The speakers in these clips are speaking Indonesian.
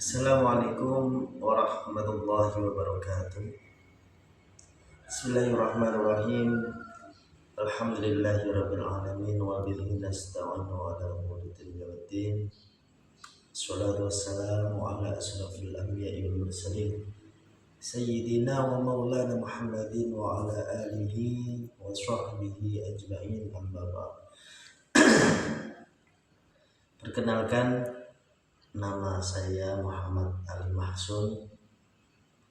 Assalamualaikum warahmatullahi wabarakatuh. Bismillahirrahmanirrahim. Alhamdulillahirabbil alamin wa bihi nasta'inu ala umuri dunya waddin. Wassalatu wassalamu ala asyrafil anbiya'i wal mursalin sayyidina wa maulana Muhammadin wa ala alihi wa sahbihi ajma'in, amma ba'd. Perkenalkan, nama saya Muhammad Ali Mahsun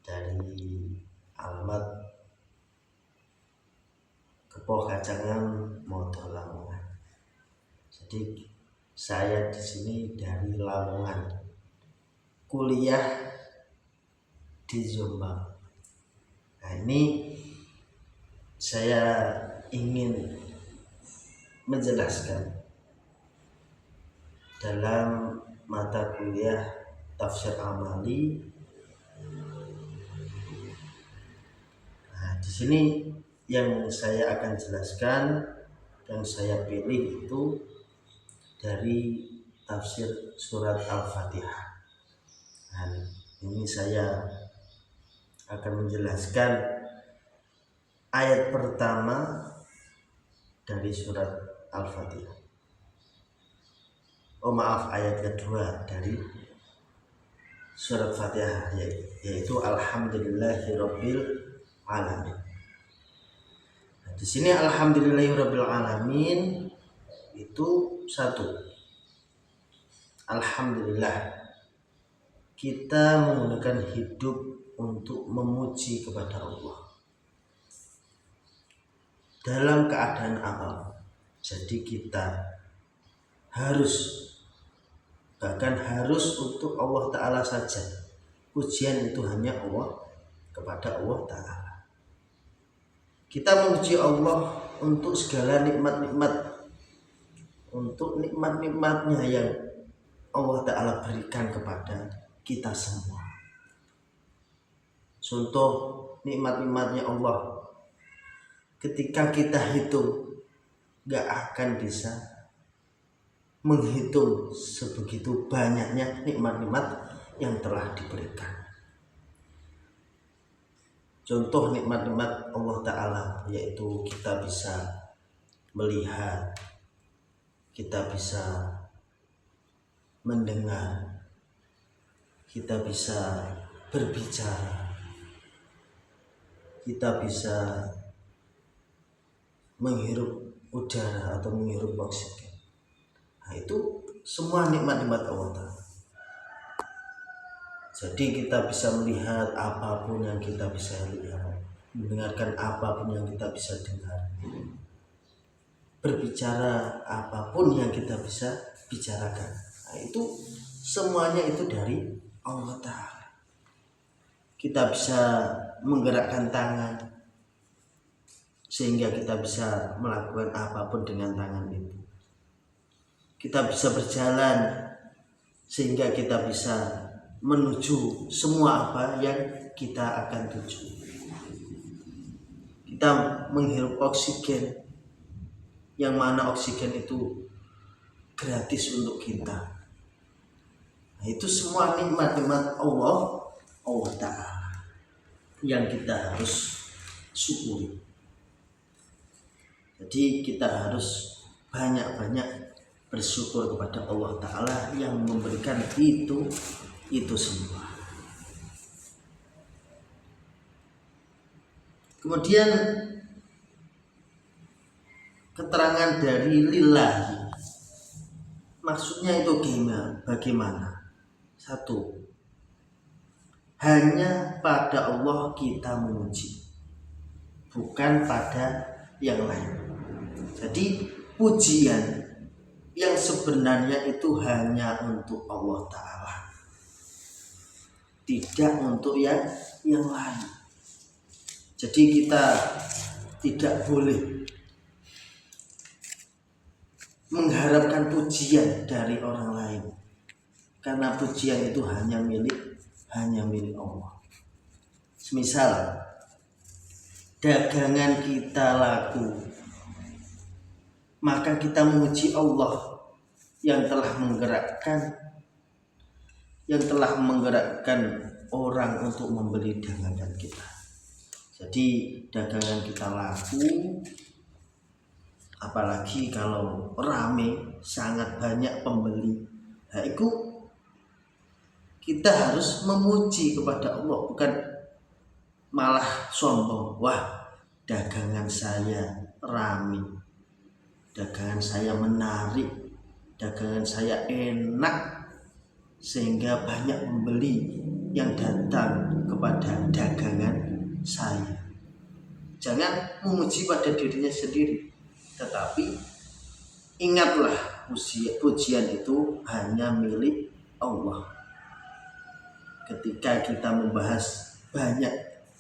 dari alamat Kepoh Kacangan, Modo Lamongan. Jadi saya di sini dari Lamongan, kuliah di Jombang. Nah, ini saya ingin menjelaskan dalam mata kuliah tafsir amali. Nah, di sini yang saya akan jelaskan, yang saya pilih itu dari tafsir surat Al-Fatihah. Nah, ini saya akan menjelaskan ayat pertama dari surat Al-Fatihah. Ayat kedua dari surat Fatihah, yaitu Alhamdulillahirabbil alamin. Nah, di sini Alhamdulillahirabbil alamin itu satu. Alhamdulillah, kita menggunakan hidup untuk memuji kepada Allah dalam keadaan apapun. Jadi kita bahkan harus untuk Allah Ta'ala saja. Pujian itu hanya Allah, kepada Allah Ta'ala. Kita memuji Allah untuk segala nikmat-nikmat, untuk nikmat-nikmatnya yang Allah Ta'ala berikan kepada kita semua. Contoh nikmat-nikmatnya Allah, ketika kita hitung gak akan bisa menghitung sebegitu banyaknya nikmat-nikmat yang telah diberikan. Contoh nikmat-nikmat Allah Ta'ala yaitu kita bisa melihat, kita bisa mendengar, kita bisa berbicara, kita bisa menghirup udara atau menghirup oksigen. Nah, itu semua nikmat-nikmat Allah Ta'ala. Jadi kita bisa melihat apapun yang kita bisa lihat, mendengarkan apapun yang kita bisa dengar, berbicara apapun yang kita bisa bicarakan. Nah, itu semuanya itu dari Allah Ta'ala. Kita bisa menggerakkan tangan sehingga kita bisa melakukan apapun dengan tangan itu. Kita bisa berjalan sehingga kita bisa menuju semua apa yang kita akan tuju. Kita menghirup oksigen, yang mana oksigen itu gratis untuk kita. Nah, itu semua nikmat-nikmat Allah Ta'ala yang kita harus syukuri. Jadi kita harus banyak-banyak bersyukur kepada Allah Ta'ala yang memberikan itu semua. Kemudian keterangan dari lillahi, maksudnya itu bagaimana? Satu, hanya pada Allah kita memuji, bukan pada yang lain. Jadi pujian yang sebenarnya itu hanya untuk Allah Ta'ala, tidak untuk yang lain. Jadi kita tidak boleh mengharapkan pujian dari orang lain, karena pujian itu hanya milik Allah. Semisal dagangan kita laku, maka kita memuji Allah yang telah menggerakkan, yang telah menggerakkan orang untuk membeli dagangan kita. Jadi dagangan kita laku, apalagi kalau rame, sangat banyak pembeli. Nah, itu kita harus memuji kepada Allah, bukan malah sombong. Wah, dagangan saya rame, dagangan saya menarik, dagangan saya enak, sehingga banyak pembeli yang datang kepada dagangan saya. Jangan memuji pada dirinya sendiri, tetapi ingatlah pujian itu hanya milik Allah. Ketika kita membahas banyak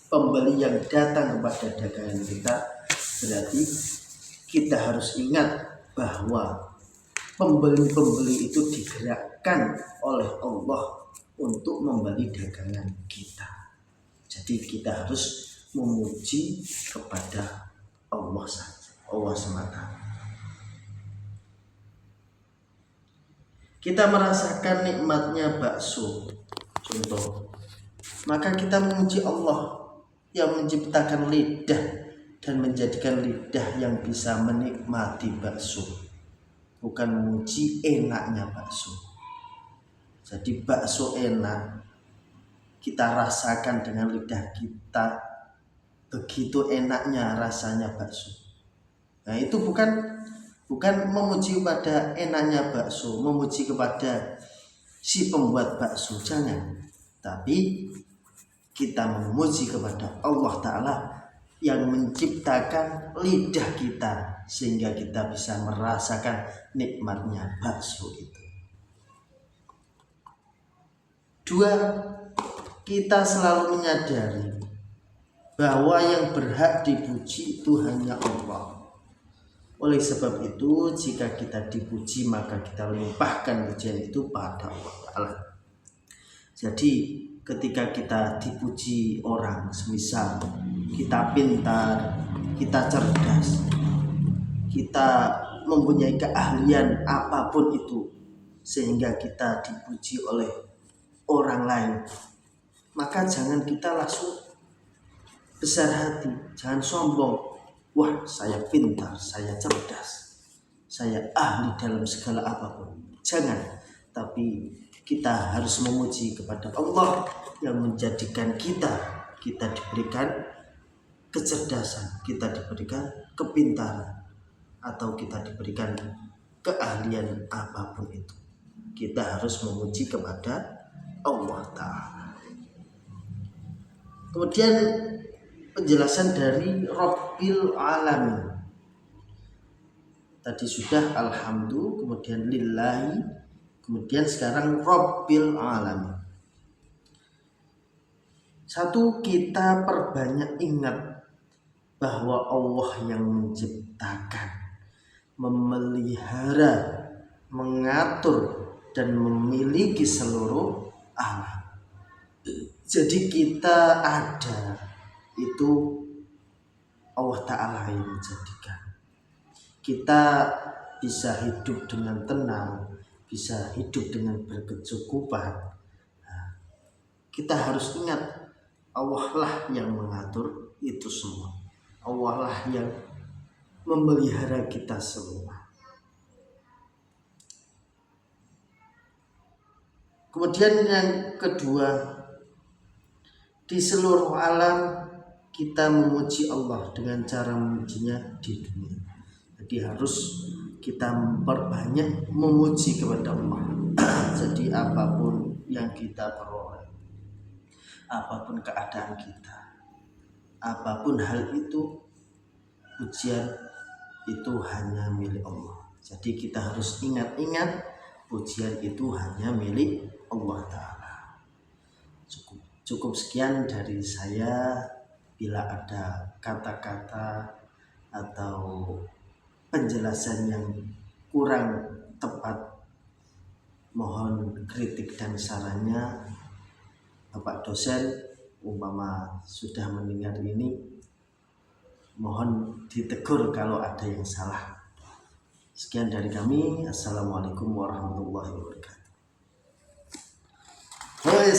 pembeli yang datang kepada dagangan kita, berarti kita harus ingat bahwa pembeli-pembeli itu digerakkan oleh Allah untuk membeli dagangan kita. Jadi kita harus memuji kepada Allah saja, Allah semata. Kita merasakan nikmatnya bakso, contoh, maka kita memuji Allah yang menciptakan lidah dan menjadikan lidah yang bisa menikmati bakso, bukan memuji enaknya bakso. Jadi bakso enak, kita rasakan dengan lidah kita, begitu enaknya rasanya bakso. Nah, itu bukan memuji kepada enaknya bakso, memuji kepada si pembuat bakso, jangan. Tapi kita memuji kepada Allah Ta'ala yang menciptakan lidah kita, sehingga kita bisa merasakan nikmatnya bakso itu. 2, kita selalu menyadari bahwa yang berhak dipuji itu hanya Allah. Oleh sebab itu, jika kita dipuji, maka kita limpahkan pujian itu pada Allah Ta'ala. Jadi ketika kita dipuji orang, semisal kita pintar, kita cerdas, kita mempunyai keahlian apapun itu, sehingga kita dipuji oleh orang lain, maka jangan kita langsung besar hati, jangan sombong. Wah, saya pintar, saya cerdas, saya ahli dalam segala apapun. Jangan, tapi kita harus memuji kepada Allah yang menjadikan kita diberikan kecerdasan, kita diberikan kepintaran, atau kita diberikan keahlian apapun itu. Kita harus memuji kepada Allah Ta'ala. Kemudian penjelasan dari Rabbil Alamin. Tadi sudah alhamdulillah, kemudian lillahi, kemudian sekarang Rabbil Alamin. 1, kita perbanyak ingat bahwa Allah yang menciptakan, memelihara, mengatur, dan memiliki seluruh alam. Jadi kita ada, itu Allah Ta'ala yang menjadikan. Kita bisa hidup dengan tenang, bisa hidup dengan berkecukupan. Nah, kita harus ingat Allah lah yang mengatur itu semua. Allah lah yang memelihara kita semua. Kemudian yang kedua, di seluruh alam kita memuji Allah dengan cara memujinya di dunia. Jadi harus kita memperbanyak memuji kepada Allah. Jadi apapun yang kita peroleh, apapun keadaan kita, apapun hal itu, pujian itu hanya milik Allah. Jadi kita harus ingat-ingat pujian itu hanya milik Allah Ta'ala. Cukup sekian dari saya. Bila ada kata-kata atau penjelasan yang kurang tepat, mohon kritik dan sarannya. Bapak dosen umpama sudah mendengar ini, mohon ditegur kalau ada yang salah. Sekian dari kami. Assalamualaikum warahmatullahi wabarakatuh. Wes.